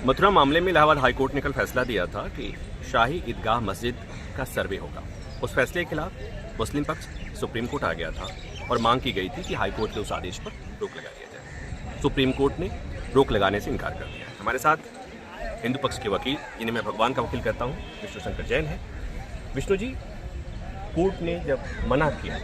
मथुरा मामले में इलाहाबाद हाईकोर्ट ने कल फैसला दिया था कि शाही ईदगाह मस्जिद का सर्वे होगा। उस फैसले के खिलाफ मुस्लिम पक्ष सुप्रीम कोर्ट आ गया था और मांग की गई थी कि हाईकोर्ट के उस आदेश पर रोक लगा दिया जाए। सुप्रीम कोर्ट ने रोक लगाने से इनकार कर दिया। हमारे साथ हिंदू पक्ष के वकील, जिन्हें मैं भगवान का वकील कहता हूँ, विष्णु शंकर जैन है। विष्णु जी, कोर्ट ने जब मना किया,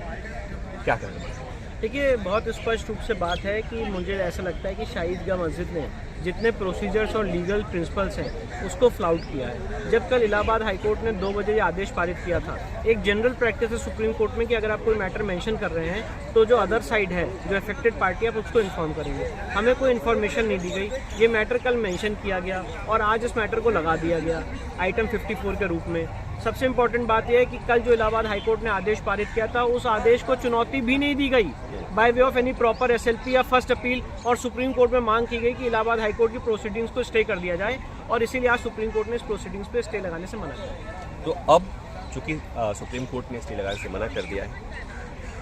क्या कहना? देखिए, बहुत स्पष्ट रूप से बात है कि मुझे ऐसा लगता है कि शाही ईदगाह मस्जिद ने जितने प्रोसीजर्स और लीगल प्रिंसिपल्स हैं उसको फ्लाउट किया है। जब कल इलाहाबाद हाईकोर्ट ने 2 बजे ये आदेश पारित किया था, एक जनरल प्रैक्टिस है सुप्रीम कोर्ट में कि अगर आप कोई मैटर मेंशन कर रहे हैं तो जो अदर साइड है, जो अफेक्टेड पार्टी है, आप उसको इन्फॉर्म करेंगे। हमें कोई इन्फॉर्मेशन नहीं दी गई। ये मैटर कल मेंशन किया गया और आज इस मैटर को लगा दिया गया आइटम 54 के रूप में। सबसे इम्पोर्टेंट बात यह है कि कल जो इलाहाबाद हाईकोर्ट ने आदेश पारित किया था, उस आदेश को चुनौती भी नहीं दी गई by way of any proper SLP या फर्स्ट अपील, और सुप्रीम कोर्ट में मांग की गई कि इलाहाबाद हाईकोर्ट की प्रोसीडिंग्स को स्टे कर दिया जाए, और इसीलिए आज सुप्रीम कोर्ट ने इस प्रोसीडिंग्स पे स्टे लगाने से मना किया। तो अब चूंकि सुप्रीम कोर्ट ने स्टे लगाने से मना कर दिया है,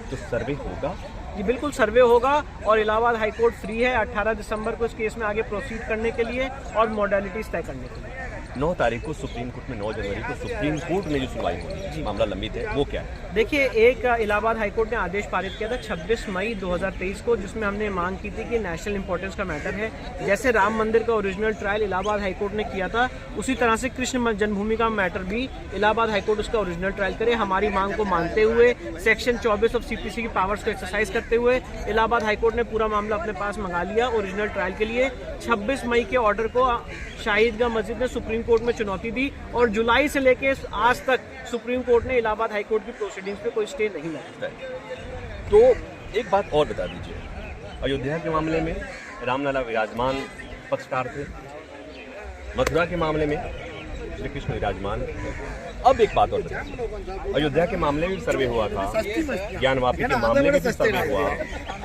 तो सर्वे होगा? जी बिल्कुल, सर्वे होगा और इलाहाबाद हाईकोर्ट फ्री है 18 दिसंबर को इस केस में आगे प्रोसीड करने के लिए और मॉडलिटीज तय करने के लिए। 9 तारीख को सुप्रीम कोर्ट में, 9 जनवरी को सुप्रीम कोर्ट में जो सुनवाई होगी, मामला लंबित है, वो क्या है? देखिए, एक इलाहाबाद हाईकोर्ट ने आदेश पारित किया था 26 मई 2023 को, जिसमें हमने मांग की थी कि नेशनल इंपॉर्टेंस का मैटर है। जैसे राम मंदिर का ओरिजिनल ट्रायल इलाहाबाद हाईकोर्ट ने किया था, उसी तरह से कृष्ण जन्मभूमि का मैटर भी इलाहाबाद हाईकोर्ट उसका ओरिजिनल ट्रायल करे। हमारी मांग को मानते हुए, सेक्शन 24 ऑफ सीपीसी की पावर्स को एक्सरसाइज करते हुए इलाहाबाद हाईकोर्ट ने पूरा मामला अपने पास मंगा लिया ओरिजिनल ट्रायल के लिए। 26 मई के ऑर्डर को शाही ईदगाह मस्जिद ने सुप्रीम कोर्ट में चुनौती दी और जुलाई से लेकर आज तक सुप्रीम कोर्ट ने इलाहाबाद हाईकोर्ट की प्रोसीडिंग्स पे कोई स्टे नहीं लगाया। तो एक बात और बता दीजिए, अयोध्या के मामले में रामलला विराजमान पक्षकार थे, मथुरा के मामले में श्री कृष्ण विराजमान। अब एक बात और बताइए, अयोध्या के मामले में सर्वे हुआ था, ज्ञानवापी के मामले में भी सर्वे हुआ,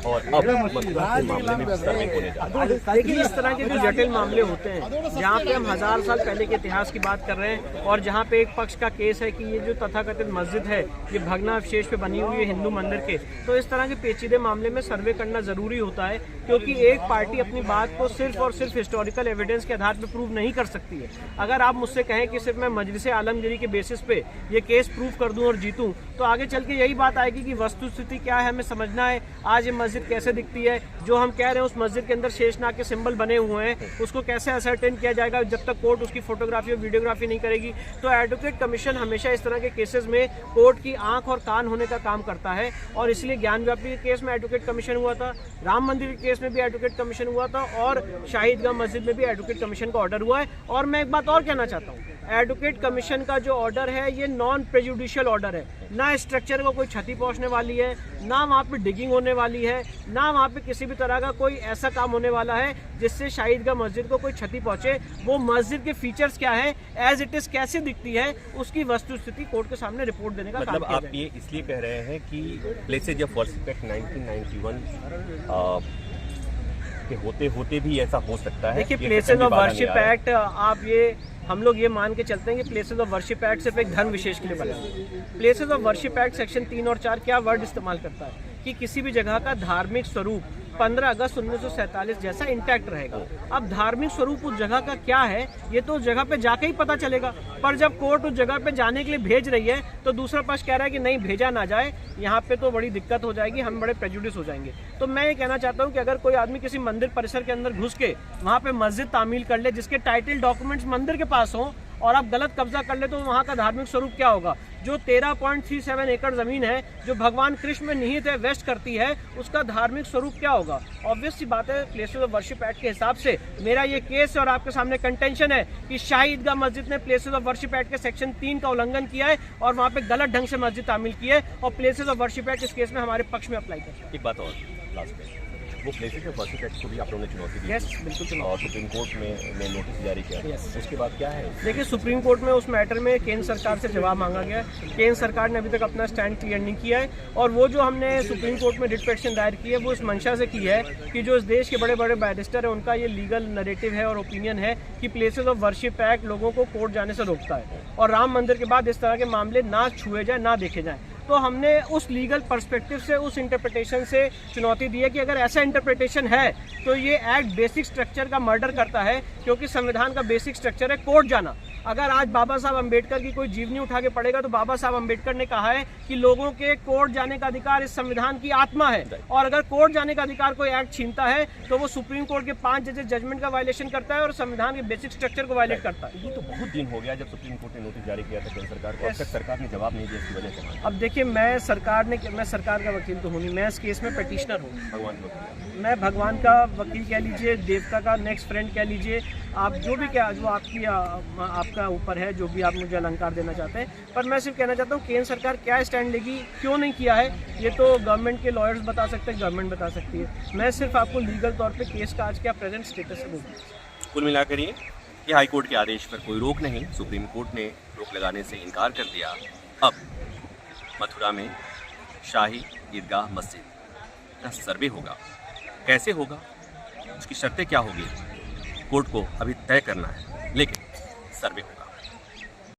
और अब मथुरा के मामले में भी सर्वे होने जा रहा है। देखिए, इस तरह के जो जटिल मामले होते हैं, जहाँ पे हम 1000 साल पहले के इतिहास की बात कर रहे हैं और जहाँ पे एक पक्ष का केस है कि ये जो तथाकथित मस्जिद है ये भग्नावशेष पे बनी हुई है हिंदू मंदिर के, तो इस तरह के पेचीदे मामले में सर्वे करना जरूरी होता है, क्योंकि एक पार्टी अपनी बात को सिर्फ और सिर्फ हिस्टोरिकल एविडेंस के आधार पर प्रूव नहीं कर सकती है। अगर आप मुझसे कहें कि सिर्फ मैं मजलिस आलमगीरी के बेसिस पे ये केस प्रूव कर दूं और जीतूं, तो आगे चल के यही बात आएगी कि वस्तुस्थिति क्या है, हमें समझना है आज ये मस्जिद कैसे दिखती है, जो हम कह रहे हैं उस मस्जिद के अंदर शेषनाग के सिंबल बने हुए हैं, उसको कैसे असरटेन किया जाएगा जब तक कोर्ट उसकी फोटोग्राफी और वीडियोग्राफी नहीं करेगी। तो एडवोकेट कमीशन हमेशा इस तरह के केसेस में कोर्ट की आंख और कान होने का काम करता है, और इसलिए ज्ञानव्यापी के केस में एडवोकेट कमीशन हुआ था, राम मंदिर के केस में भी एडवोकेट कमीशन हुआ था, और शाही ईदगाह मस्जिद में भी एडवोकेट कमीशन का ऑर्डर हुआ है। और मैं एक बात और कहना चाहता हूँ, एडवोकेट कमीशन का जो ऑर्डर है ये नॉन प्रेजुडिशियल ऑर्डर है, ना स्ट्रक्चर को कोई क्षति पहुंचने वाली है, ना वहाँ पे डिगिंग होने वाली है, ना वहाँ पे किसी भी तरह का कोई ऐसा काम होने वाला है जिससे शाही ईदगाह मस्जिद को कोई क्षति पहुंचे। वो मस्जिद के फीचर्स क्या है, एज इट इज कैसे दिखती है, उसकी वस्तुस्थिति कोर्ट के सामने रिपोर्ट देने का काम किया आप ये इसलिए कह रहे हैं कि प्लेसेज ऑफ वर्शिप एक्ट 1991 के होते होते भी ऐसा हो सकता है? देखिए, प्लेसेज ऑफ वर्शिप एक्ट, आप ये हम लोग ये मान के चलते हैं कि प्लेसेस ऑफ वर्शिप एक्ट सिर्फ एक धर्म विशेष के लिए बना है। Places of worship act section 3 और 4 क्या वर्ड इस्तेमाल करता है कि किसी भी जगह का धार्मिक स्वरूप 15 अगस्त 1947 जैसा इंटैक्ट रहेगा। अब धार्मिक स्वरूप उस जगह का क्या है ये तो उस जगह पे जाके ही पता चलेगा, पर जब कोर्ट उस जगह पे जाने के लिए भेज रही है तो दूसरा पक्ष कह रहा है कि नहीं भेजा ना जाए, यहाँ पे तो बड़ी दिक्कत हो जाएगी, हम बड़े प्रेजुडिस हो जाएंगे। तो मैं ये कहना चाहता हूँ कि अगर कोई आदमी किसी मंदिर परिसर के अंदर घुस के वहाँ पे मस्जिद तामील कर ले जिसके टाइटल डॉक्यूमेंट्स मंदिर के पास हों और आप गलत कब्जा कर ले, तो वहाँ का धार्मिक स्वरूप क्या होगा? जो 13.37 एकड़ जमीन है जो भगवान कृष्ण में निहित है, वेस्ट करती है, उसका धार्मिक स्वरूप क्या होगा? ऑब्वियस सी बात है, प्लेसेस ऑफ वर्शिप एक्ट के हिसाब से मेरा ये केस और आपके सामने कंटेंशन है कि शाही ईदगाह मस्जिद ने प्लेसेस ऑफ वर्शिप एक्ट के सेक्शन 3 का उल्लंघन किया है और वहाँ पे गलत ढंग से मस्जिद तामील की है, और प्लेसेस ऑफ वर्शिप एक्ट इस केस में हमारे पक्ष में अप्लाई कर। एक बात और लास्ट में, वो प्लेसेज ऑफ वर्शिप एक्ट को भी आप लोगों ने चुनौती दी? यस, बिल्कुल। और सुप्रीम कोर्ट में नोटिस जारी किया, उसके बाद क्या है? देखिए, सुप्रीम कोर्ट में उस मैटर में केंद्र सरकार से जवाब मांगा गया है। केंद्र सरकार ने अभी तक अपना स्टैंड क्लियर नहीं किया है, और वो जो हमने सुप्रीम कोर्ट में रिट पिटीशन दायर की है वो इस मंशा से की है कि जो इस देश के बड़े बड़े बैरिस्टर है उनका ये लीगल नैरेटिव है और ओपिनियन है कि प्लेसेस ऑफ वर्शिप एक्ट लोगों को कोर्ट जाने से रोकता है, और राम मंदिर के बाद इस तरह के मामले ना छुए जाए, ना देखे जाए। तो तो हमने उस लीगल पर्सपेक्टिव से, उस इंटरप्रिटेशन से चुनौती दी है कि अगर ऐसा इंटरप्रिटेशन है तो ये एक्ट बेसिक स्ट्रक्चर का मर्डर करता है, क्योंकि संविधान का बेसिक स्ट्रक्चर है कोर्ट जाना। अगर आज बाबा साहब अम्बेडकर की कोई जीवनी उठा के पढ़ेगा तो बाबा साहब अम्बेडकर ने कहा है कि लोगों के कोर्ट जाने का अधिकार इस संविधान की आत्मा है, और अगर कोर्ट जाने का अधिकार कोई एक्ट छीनता है तो वो सुप्रीम कोर्ट के 5 जजेस जजमेंट का वायलेशन करता है और संविधान के बेसिक स्ट्रक्चर को वायलेट करता है। ये तो बहुत दिन हो गया जब सुप्रीम कोर्ट ने नोटिस जारी किया था केंद्र सरकार को, अब तक सरकार ने जवाब नहीं दिया, इसकी वजह से। अब देखिए, मैं सरकार का वकील तो हूँ नहीं, मैं इस केस में पेटिशनर हूँ। भगवान को मैं भगवान का वकील कह लीजिए, देवता का नेक्स्ट फ्रेंड कह लीजिए, आप जो भी क्या जो आपका ऊपर है, जो भी आप मुझे अलंकार देना चाहते हैं। पर मैं सिर्फ कहना चाहता हूँ केंद्र सरकार क्या स्टैंड लेगी, क्यों नहीं किया है, ये तो गवर्नमेंट के लॉयर्स बता सकते हैं, गवर्नमेंट बता सकती है। मैं सिर्फ आपको लीगल तौर पे केस का आज क्या प्रेजेंट स्टेटस है वो। कुल मिलाकर ये कि हाई कोर्ट के आदेश पर कोई रोक नहीं, सुप्रीम कोर्ट ने रोक लगाने से इनकार कर दिया। अब मथुरा में शाही ईदगाह मस्जिद का सर्वे होगा, कैसे होगा, उसकी शर्तें क्या होगी, कोर्ट को अभी तय करना है, लेकिन सर्वे होगा।